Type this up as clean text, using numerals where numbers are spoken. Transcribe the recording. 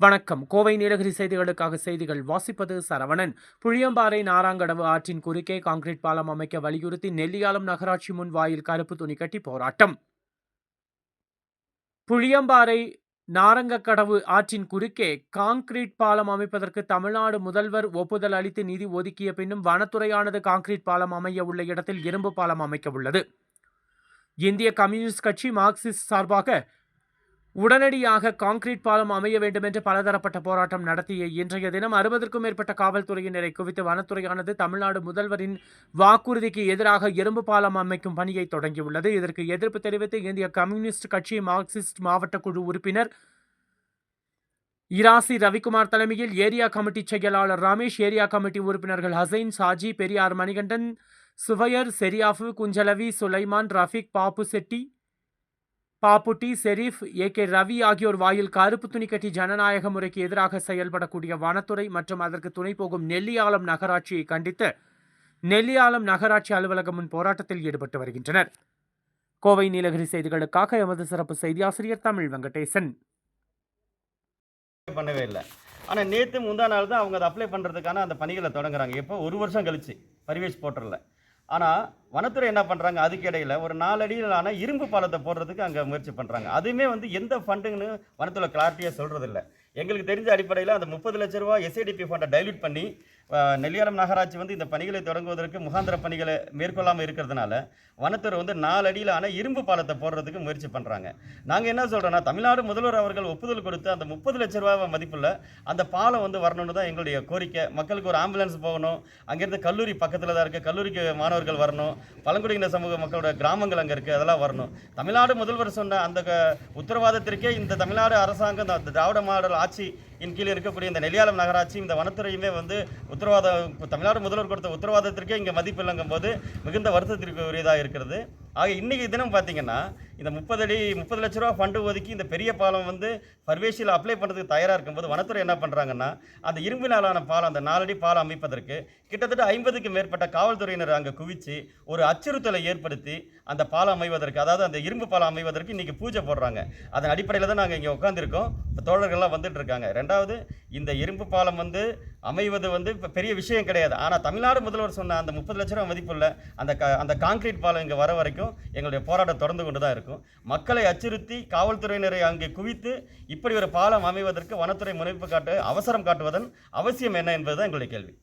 வணக்கம். கோவை நீலகிரி செய்திகளுக்காக செய்திகள் வாசிப்பது சரவணன். புளியம்பாறை நாராங்கடவு ஆற்றின் குறுக்கே கான்கிரீட் பாலம் அமைக்க வலியுறுத்தி நெல்லியாலம் நகராட்சி முன் வாயில் கருப்பு துணி கட்டி போராட்டம். புளியம்பாறை நாரங்கக்கடவு ஆற்றின் குறுக்கே கான்கிரீட் பாலம் அமைப்பதற்கு தமிழ்நாடு முதல்வர் ஒப்புதல் அளித்து நிதி ஒதுக்கிய பின்னும் வனத்துறையானது கான்கிரீட் பாலம் அமைய உள்ள இடத்தில் இரும்பு பாலம் அமைக்க உள்ளது. இந்திய கம்யூனிஸ்ட் கட்சி மார்க்சிஸ்ட் சார்பாக உடனடியாக கான்கிரீட் பாலம் அமைய வேண்டும் என்று பலதரப்பட்ட போராட்டம் நடத்திய இன்றைய தினம் 60க்கும் மேற்பட்ட காவல்துறையினரை குவித்து வனத்துறையானது தமிழ்நாடு முதல்வரின் வாக்குறுதிக்கு எதிராக இரும்பு பாலம் அமைக்கும் பணியை தொடங்கியுள்ளது. இதற்கு எதிர்ப்பு தெரிவித்து இந்திய கம்யூனிஸ்ட் கட்சி மார்க்சிஸ்ட் மாவட்ட குழு உறுப்பினர் இராசி ரவிக்குமார் தலைமையில் ஏரியா கமிட்டி செயலாளர் ரமேஷ், ஏரியா கமிட்டி உறுப்பினர்கள் ஹசைன், சாஜி, பெரியார் மணிகண்டன், சுவையர், செரியாஃபு, குஞ்சலவி, சுலைமான், ரஃபீக், பாப்பு செட்டி, பாப்புட்டி, செரீப், ஏ.கே. ரவி ஆகியோர் வாயில் கருப்பு துணி கட்டி ஜனநாயக முறைக்கு எதிராக செயல்படக்கூடிய வனத்துறை மற்றும் அதற்கு துணை போகும் நெல்லியாலம் நகராட்சியை கண்டித்து நெல்லியாலம் நகராட்சி அலுவலகம் முன் போராட்டத்தில் ஈடுபட்டு வருகின்றனர். கோவை நீலகிரி செய்திகளுக்காக எமது சிறப்பு செய்தியாசிரியர் தமிழ் வெங்கடேசன். பண்ணவே இல்லை. ஆனால் நேற்று முந்தா நாள் தான் அவங்க அதை அப்ளை பண்ணுறதுக்கான அந்த பணிகளை தொடங்குறாங்க. எப்போ 1 வருஷம் கழிச்சு பரிவேஷ் போர்ட்டலில். ஆனால் வனத்துறை என்ன பண்ணுறாங்க, அதுக்கு இடையில் ஒரு 4 அடியிலான இரும்பு பாலத்தை போடுறதுக்கு அங்கே முயற்சி பண்ணுறாங்க. அதுவுமே எந்த ஃபண்டுன்னு வனத்துறை கிளாரிட்டியாக சொல்கிறதில்ல. எங்களுக்கு தெரிஞ்ச அடிப்படையில் அந்த 30 லட்ச ரூபா எஸ்ஏடிபி ஃபண்டை டைல்யூட் பண்ணி நெல்லியாலம் நகராட்சி இந்த பணிகளை தொடங்குவதற்கு முகாந்திர பணிகளை மேற்கொள்ளாமல் இருக்கிறதுனால வனத்துறை 4 அடியிலான இரும்பு பாலத்தை போடுறதுக்கு முயற்சி பண்ணுறாங்க. நாங்கள் என்ன சொல்கிறோன்னா, தமிழ்நாடு முதல்வர் அவர்கள் ஒப்புதல் கொடுத்து அந்த 30 லட்ச ரூபா மதிப்புள்ள அந்த பாலம் வரணும்னு தான் எங்களுடைய கோரிக்கை. மக்களுக்கு ஒரு ஆம்புலன்ஸ் போகணும், அங்கேருந்து கல்லூரி பக்கத்தில் தான் இருக்குது, கல்லூரிக்கு மாணவர்கள் வரணும், பழங்குடியின சமூக மக்களோட கிராமங்கள் அங்கே இருக்குது, அதெல்லாம் வரணும். தமிழ்நாடு முதல்வர் சொன்ன அந்த உத்தரவாதத்திற்கே இந்த தமிழ்நாடு அரசாங்கம் இந்த திராவிட மாடல் ஆட்சி கீழே இருக்கக்கூடிய இந்த நெல்லியாலம் நகராட்சி இந்த வனத்துறையுமே உத்தரவாதம் தமிழ்நாடு முதல்வர் கொடுத்த உத்தரவாதத்திற்கே இங்கே மதிப்பு இல்லங்கும் போது மிகுந்த வருத்தத்திற்கு உரியதாக இருக்கிறது. ஆக இன்றைக்கி தினம் பார்த்தீங்கன்னா இந்த 30 லட்ச ரூபா ஃபண்டு ஒதுக்கி இந்த பெரிய பாலம் பர்வேஷியில் அப்ளை பண்ணுறதுக்கு தயாராக இருக்கும்போது வனத்துறை என்ன பண்ணுறாங்கன்னா, அந்த இரும்பினாலான பாலம், அந்த 4 அடி பாலம் அமைப்பதற்கு கிட்டத்தட்ட 50க்கும் மேற்பட்ட காவல்துறையினர் அங்கே குவித்து ஒரு அச்சுறுத்தலை ஏற்படுத்தி அந்த பாலம் அமைவதற்கு, அதாவது அந்த இரும்பு பாலம் அமைவதற்கு இன்றைக்கி பூஜை போடுறாங்க. அதன் அடிப்படையில் தான் நாங்கள் இங்கே உட்காந்துருக்கோம். இப்போ தோழர்கள்லாம் வந்துட்டு இருக்காங்க. ரெண்டாவது, இந்த இரும்பு பாலம் அமைவது இப்போ பெரிய விஷயம் கிடையாது. ஆனால் தமிழ்நாடு முதல்வர் சொன்ன அந்த 30 லட்ச ரூபா மதிப்புள்ள அந்த கான்கிரீட் பாலம் இங்கே வர வரைக்கும் எங்களுடைய போராட்டம் தொடர்ந்து கொண்டு தான் இருக்கும். மக்களை அச்சுறுத்தி காவல்துறையினரை அங்கே குவித்து இப்படி ஒரு பாலம் அமைவதற்கு வனத்துறை முனைப்பு அவசரம் காட்டுவதன் அவசியம் என்ன என்பதுதான் எங்களுடைய கேள்வி.